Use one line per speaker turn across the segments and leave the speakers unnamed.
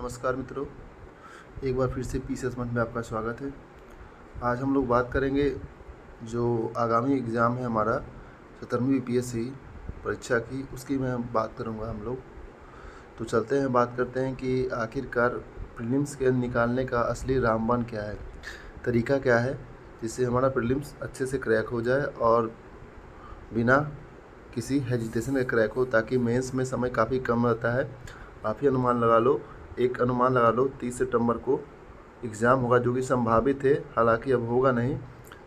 नमस्कार मित्रों, एक बार फिर से पीसीएस मंच में आपका स्वागत है। आज हम लोग बात करेंगे जो आगामी एग्ज़ाम है हमारा 17वीं बीपीएससी परीक्षा की, उसकी मैं बात करूंगा हम लोग। तो चलते हैं, बात करते हैं कि आखिरकार प्रीलिम्स के निकालने का असली रामबाण क्या है, तरीका क्या है, जिससे हमारा प्रीलिम्स अच्छे से क्रैक हो जाए और बिना किसी हेजिटेशन के क्रैक हो, ताकि मेंस में समय काफ़ी कम रहता है। आप ही अनुमान लगा लो, एक अनुमान लगा लो 30 सितंबर को एग्ज़ाम होगा, जो कि संभावित है, हालांकि अब होगा नहीं,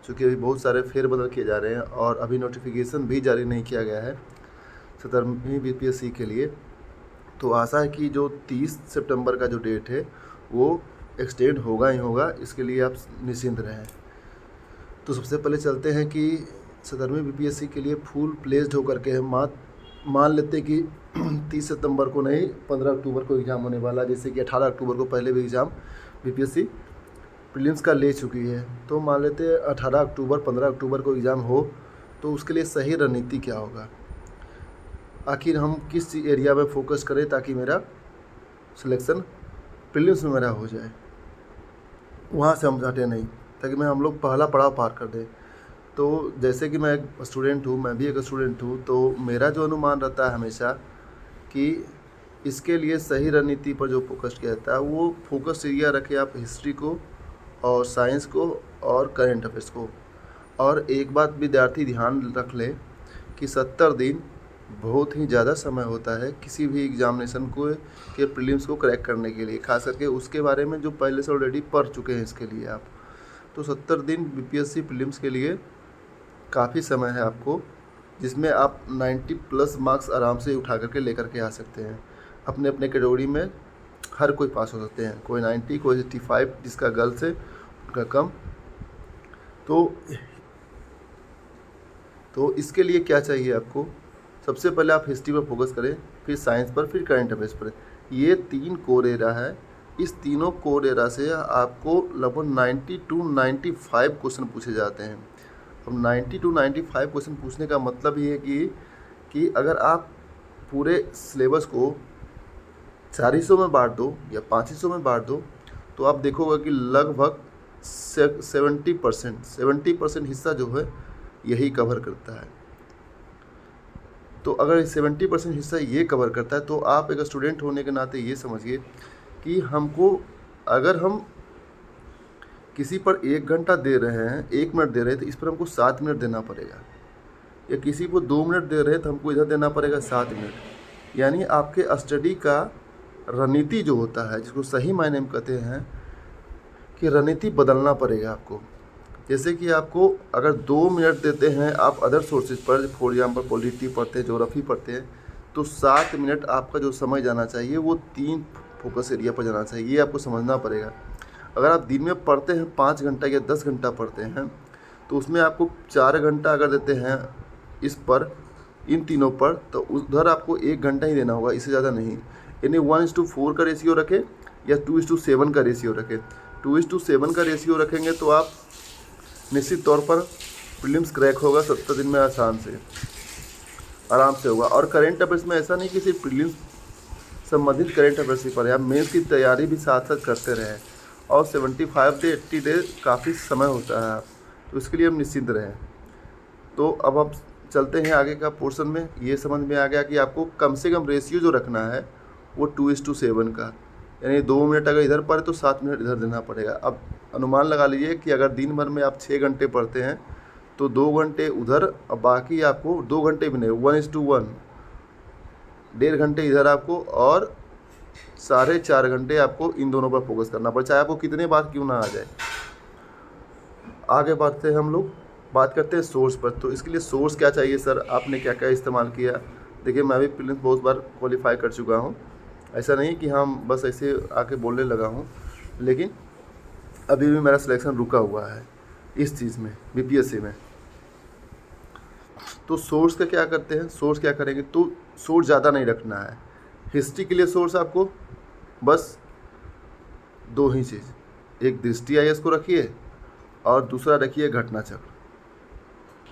क्योंकि अभी बहुत सारे फेरबदल किए जा रहे हैं और अभी नोटिफिकेशन भी जारी नहीं किया गया है 17वीं बीपीएससी के लिए। तो आशा है कि जो 30 सितंबर का जो डेट है वो एक्सटेंड होगा ही होगा, इसके लिए आप निश्चिंत रहें। तो सबसे पहले चलते हैं कि 17वीं बीपीएससी के लिए फुल प्लेस्ड होकर के हम मान लेते कि 30 सितंबर को नहीं, 15 अक्टूबर को एग्ज़ाम होने वाला, जैसे कि 18 अक्टूबर को पहले भी एग्ज़ाम बीपीएससी प्रीलिम्स का ले चुकी है। तो मान लेते हैं 18 अक्टूबर 15 अक्टूबर को एग्ज़ाम हो, तो उसके लिए सही रणनीति क्या होगा, आखिर हम किस एरिया में फोकस करें ताकि मेरा सिलेक्शन प्रीलिम्स में मेरा हो जाए, वहाँ से हम हटे नहीं, ताकि हम लोग पहला पड़ाव पार कर दें। तो जैसे कि मैं एक स्टूडेंट हूँ, मैं भी एक स्टूडेंट हूँ, तो मेरा जो अनुमान रहता है हमेशा कि इसके लिए सही रणनीति पर जो फोकस किया जाता है, वो फोकस एरिया रखें आप हिस्ट्री को और साइंस को और करंट अफेयर्स को। और एक बात विद्यार्थी ध्यान रख ले कि 70 दिन बहुत ही ज़्यादा समय होता है किसी भी एग्जामिनेशन को के प्रीलिम्स को क्रैक करने के लिए, खास करके उसके बारे में जो पहले से ऑलरेडी पढ़ चुके हैं इसके लिए आप। तो 70 दिन बीपीएससी प्रीलिम्स के लिए काफ़ी समय है आपको, जिसमें आप 90 प्लस मार्क्स आराम से उठा करके लेकर के आ सकते हैं। अपने अपने कैटेगरी में हर कोई पास हो सकते हैं, कोई 90, कोई 85, जिसका गर्ल्स है उनका कम। तो इसके लिए क्या चाहिए आपको, सबसे पहले आप हिस्ट्री पर फोकस करें, फिर साइंस पर, फिर करंट अफेयर्स पर। ये 3 कोर एरा है, इस तीनों कोर एरा से आपको लगभग 90 टू 95 क्वेश्चन पूछे जाते हैं। अब 90 टू 95 क्वेश्चन पूछने का मतलब ये है कि अगर आप पूरे सिलेबस को 4 हिस्सों में बांट दो या 5 हिस्सों में बांट दो, तो आप देखोगे कि लगभग 70% हिस्सा जो है यही कवर करता है। तो अगर 70% हिस्सा ये कवर करता है, तो आप एक स्टूडेंट होने के नाते ये समझिए कि हमको, अगर हम किसी पर 1 घंटा दे रहे हैं, 1 मिनट दे रहे हैं, तो इस पर हमको 7 मिनट देना पड़ेगा, या किसी को 2 मिनट दे रहे हैं तो हमको इधर देना पड़ेगा 7 मिनट। यानी आपके स्टडी का रणनीति जो होता है, जिसको सही मायने में कहते हैं कि रणनीति बदलना पड़ेगा आपको। जैसे कि आपको अगर 2 मिनट देते हैं आप अदर सोर्सेज पर, फॉर एग्जाम्पल पॉलिटी पढ़ते हैं, ज्योग्राफी पढ़ते हैं, तो 7 मिनट आपका जो समय जाना चाहिए वो 3 फोकस एरिया पर जाना चाहिए, ये आपको समझना पड़ेगा। अगर आप दिन में पढ़ते हैं 5 घंटा या 10 घंटा पढ़ते हैं, तो उसमें आपको 4 घंटा अगर देते हैं इस पर, इन तीनों पर, तो उधर आपको 1 घंटा ही देना होगा, इससे ज़्यादा नहीं। यानी 1:4 का रेशियो रखें या 2:7 का रेशियो रखें। 2:7 का रेशियो रखेंगे तो आप निश्चित तौर पर प्रीलिम्स क्रैक होगा 70 दिन में, आराम से होगा। और करंट अफेयर्स में ऐसा नहीं कि सिर्फ प्रीलिम्स संबंधित करंट अफेयर्स ही पढ़े, आप मेंस की तैयारी भी साथ साथ करते रहें। और 75 से 80 डेज काफ़ी समय होता है, तो इसके लिए हम निश्चिंत रहें। तो अब आप चलते हैं आगे का पोर्शन में। ये समझ में आ गया कि आपको कम से कम रेशियो जो रखना है वो 2:7 का, यानी 2 मिनट अगर इधर पढ़े तो 7 मिनट इधर देना पड़ेगा। अब अनुमान लगा लीजिए कि अगर दिन भर में आप 6 घंटे पढ़ते हैं तो 2 घंटे उधर, और बाकी आपको 2 घंटे भी नहीं, 1:1, 1.5 घंटे इधर आपको, और 4.5 घंटे आपको इन दोनों पर फोकस करना पड़े, चाहे आपको कितने बार क्यों ना आ जाए। आगे बढ़ते हैं, हम लोग बात करते हैं सोर्स पर। तो इसके लिए सोर्स क्या चाहिए सर, आपने क्या क्या इस्तेमाल किया। देखिए, मैं भी प्रीलिम्स बहुत बार क्वालिफाई कर चुका हूँ, ऐसा नहीं कि हम बस ऐसे आके बोलने लगा हूँ, लेकिन अभी भी मेरा सिलेक्शन रुका हुआ है इस चीज़ में, बीपीएससी में। तो सोर्स का क्या करते हैं, सोर्स क्या करेंगे, तो सोर्स ज़्यादा नहीं रखना है। हिस्ट्री के लिए सोर्स आपको बस 2 ही चीज़, एक दृष्टि आईएएस को रखिए और दूसरा रखिए घटना चक्र,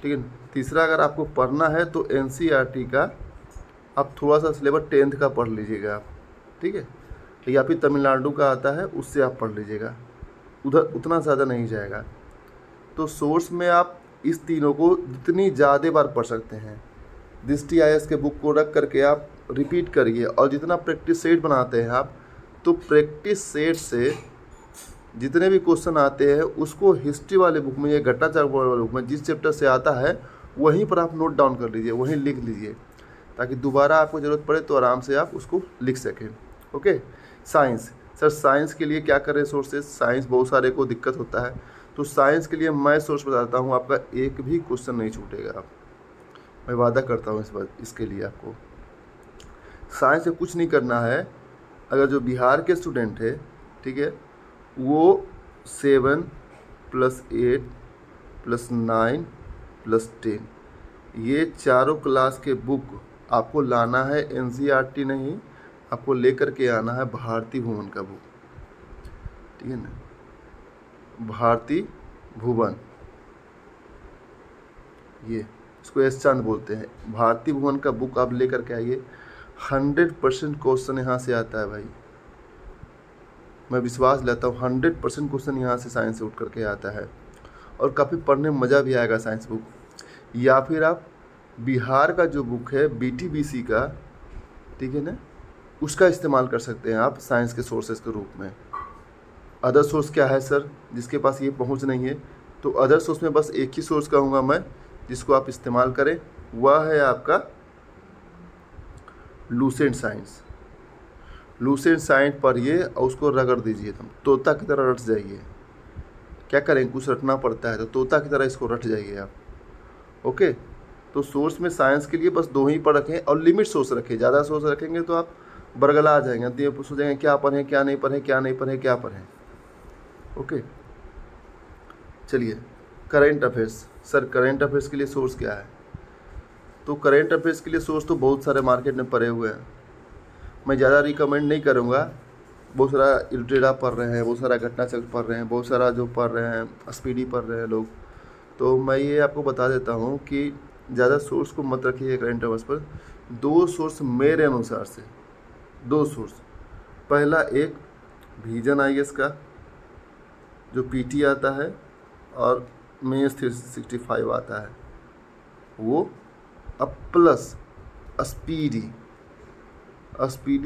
ठीक है। तीसरा, अगर आपको पढ़ना है तो एनसीईआरटी का आप थोड़ा सा सिलेबस 10th का पढ़ लीजिएगा आप, ठीक है। या फिर तमिलनाडु का आता है उससे आप पढ़ लीजिएगा, उधर उतना ज़्यादा नहीं जाएगा। तो सोर्स में आप इस तीनों को जितनी ज़्यादा बार पढ़ सकते हैं, दृष्टि IAS के बुक को रख करके आप रिपीट करिए। और जितना प्रैक्टिस सेट बनाते हैं आप, तो प्रैक्टिस सेट से जितने भी क्वेश्चन आते हैं उसको हिस्ट्री वाले बुक में या घटनाचक्र वाले बुक में जिस चैप्टर से आता है वहीं पर आप नोट डाउन कर लीजिए, वहीं लिख लीजिए, ताकि दोबारा आपको ज़रूरत पड़े तो आराम से आप उसको लिख सकें। ओके। साइंस, सर साइंस के लिए क्या करें सोर्सेज? साइंस बहुत सारे को दिक्कत होता है, तो साइंस के लिए मैं सोर्स बताता हूँ, आपका एक भी क्वेश्चन नहीं छूटेगा। मैं वादा करता हूँ इस बार इसके लिए आपको साइंस से कुछ नहीं करना है। अगर जो बिहार के स्टूडेंट है, ठीक है, वो 7 + 8 + 9 + 10 ये चारों क्लास के बुक आपको लाना है। NCERT नहीं, आपको लेकर के आना है भारती भुवन का बुक, ठीक है ना, भारती भुवन, ये इसको एस चांद बोलते हैं। भारती भुवन का बुक आप लेकर के आइए, 100% क्वेश्चन यहाँ से आता है भाई, मैं विश्वास लेता हूँ 100% क्वेश्चन यहाँ से साइंस से उठ करके आता है, और काफ़ी पढ़ने में मज़ा भी आएगा साइंस बुक। या फिर आप बिहार का जो बुक है BTBC का, ठीक है ना, उसका इस्तेमाल कर सकते हैं आप साइंस के सोर्सेज के रूप में। अदर सोर्स क्या है सर, जिसके पास ये पहुँच नहीं है, तो अदर सोर्स में बस एक ही सोर्स कहूँगा मैं जिसको आप इस्तेमाल करें, वह है आपका लूसेंट साइंस। लूसेंट साइंस पढ़िए और उसको रगड़ दीजिए, एकदम तोता की तरह रट जाइए। क्या करें, कुछ रटना पड़ता है तो तोता की तरह इसको रट जाइए आप। ओके। तो सोर्स में साइंस के लिए बस 2 ही पढ़ रखें, और लिमिट सोर्स रखें। ज़्यादा सोर्स रखेंगे तो आप बरगला आ जाएंगे, तो ये सोचेंगे क्या पढ़ें क्या नहीं पढ़ें, क्या नहीं पढ़ें क्या पढ़ें। ओके। चलिए, current affairs. Sir current affairs के लिए सोर्स क्या है? तो करेंट अफेयर्स के लिए सोर्स तो बहुत सारे मार्केट में पड़े हुए हैं, मैं ज़्यादा रिकमेंड नहीं करूँगा। बहुत सारा इल्टेरा पढ़ रहे हैं, बहुत सारा घटनाचक्र पढ़ रहे हैं, बहुत सारा जो पढ़ रहे हैं स्पीडी पढ़ रहे हैं लोग। तो मैं ये आपको बता देता हूँ कि ज़्यादा सोर्स को मत रखिए करेंट अफेयर्स पर। 2 सोर्स मेरे अनुसार से, 2 सोर्स। पहला एक विजन IAS का जो PT आता है और मेंस 365 आता है वो, अब प्लस स्पीडी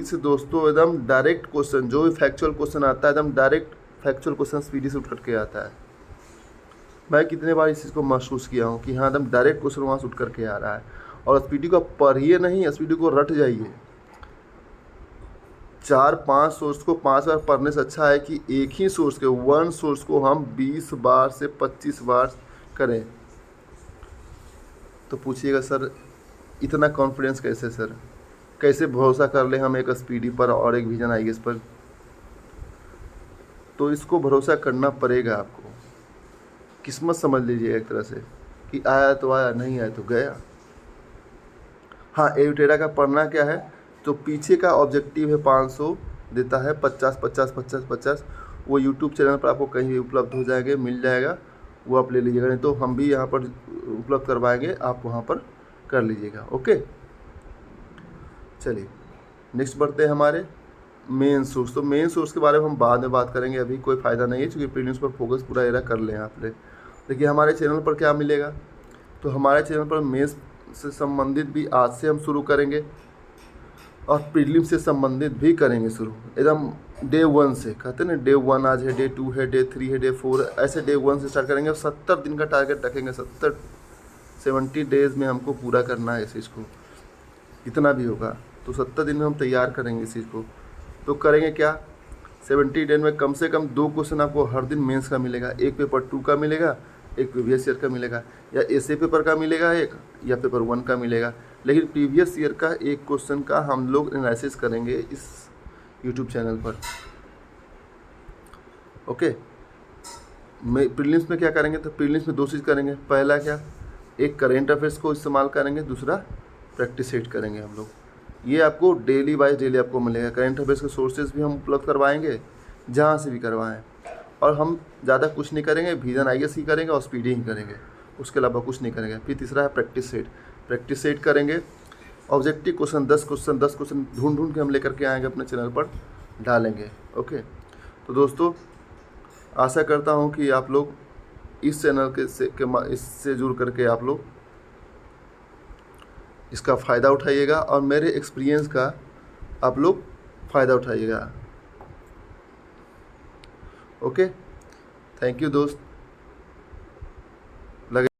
से दोस्तों एकदम डायरेक्ट क्वेश्चन, जो भी फैक्चुअल क्वेश्चन आता है एकदम डायरेक्ट फैक्चुअल क्वेश्चन स्पीडी से उठ करके आता है। मैं कितने बार इस चीज़ को महसूस किया हूँ कि हाँ एकदम डायरेक्ट क्वेश्चन वहाँ से उठ करके आ रहा है। और स्पीडी को पढ़िए नहीं, स्पीडी को रट जाइए। 4-5 सोर्स को 5 बार पढ़ने से अच्छा है कि एक ही सोर्स के 1 सोर्स को हम 20 बार से 25 बार करें। तो पूछिएगा सर इतना कॉन्फिडेंस कैसे सर, कैसे भरोसा कर ले हम एक स्पीडी पर और एक विजन IAS पर? तो इसको भरोसा करना पड़ेगा आपको। किस्मत समझ लीजिए एक तरह से कि आया तो आया, नहीं आया तो गया। हाँ, एविटेरा का पढ़ना क्या है, तो पीछे का ऑब्जेक्टिव है 500 देता है, 50-50-50-50 वो यूट्यूब चैनल पर आपको कहीं भी उपलब्ध हो जाएंगे, मिल जाएगा, वो आप ले लीजिएगा। नहीं तो हम भी यहाँ पर उपलब्ध करवाएंगे, आप वहाँ पर कर लीजिएगा। ओके। चलिए नेक्स्ट बढ़ते हैं हमारे मेन सोर्स। तो मेन सोर्स के बारे में हम बाद में बात करेंगे, अभी कोई फ़ायदा नहीं है, क्योंकि प्रीलिम्स पर फोकस पूरा एरा कर लें आपने। देखिए हमारे चैनल पर क्या मिलेगा, तो हमारे चैनल पर मेंस से संबंधित भी आज से हम शुरू करेंगे, और प्रीलिम्स से संबंधित भी करेंगे शुरू, एकदम डे 1 से। कहते हैं ना डे 1 आज है, डे 2 है, डे 3 है, डे 4, ऐसे डे 1 से स्टार्ट करेंगे। 70 दिन का टारगेट रखेंगे, 70 डेज़ में हमको पूरा करना है इस चीज़ को, कितना भी होगा तो 70 दिन में हम तैयार करेंगे इस चीज़ को। तो करेंगे क्या, 70 डेज में कम से कम 2 क्वेश्चन आपको हर दिन मेंस का मिलेगा। एक पेपर 2 का मिलेगा, एक प्रीवियस ईयर का मिलेगा, या ऐसे पेपर का मिलेगा एक, या पेपर 1 का मिलेगा। लेकिन प्रीवियस ईयर का एक क्वेश्चन का हम लोग एनालिसिस करेंगे इस यूट्यूब चैनल पर। ओके। प्रीलिम्स में क्या करेंगे, तो प्रीलिम्स में 2 चीज़ करेंगे। पहला क्या, एक करेंट अफेयर्स को इस्तेमाल करेंगे, दूसरा प्रैक्टिस सेट करेंगे हम लोग। ये आपको डेली बाय डेली आपको मिलेगा। करेंट अफेयर्स के सोर्सेज भी हम उपलब्ध करवाएंगे, जहाँ से भी करवाएं, और हम ज़्यादा कुछ नहीं करेंगे, विजन IAS ही करेंगे और स्पीडी ही करेंगे, उसके अलावा कुछ नहीं करेंगे। फिर तीसरा है प्रैक्टिस सेट। प्रैक्टिस सेट करेंगे, ऑब्जेक्टिव क्वेश्चन 10 क्वेश्चन ढूंढ के हम लेकर के आएंगे अपने चैनल पर, डालेंगे। ओके, तो दोस्तों आशा करता हूँ कि आप लोग इस चैनल इससे जुड़ करके आप लोग इसका फ़ायदा उठाइएगा और मेरे एक्सपीरियंस का आप लोग फ़ायदा उठाइएगा। ओके, थैंक यू दोस्त। लगे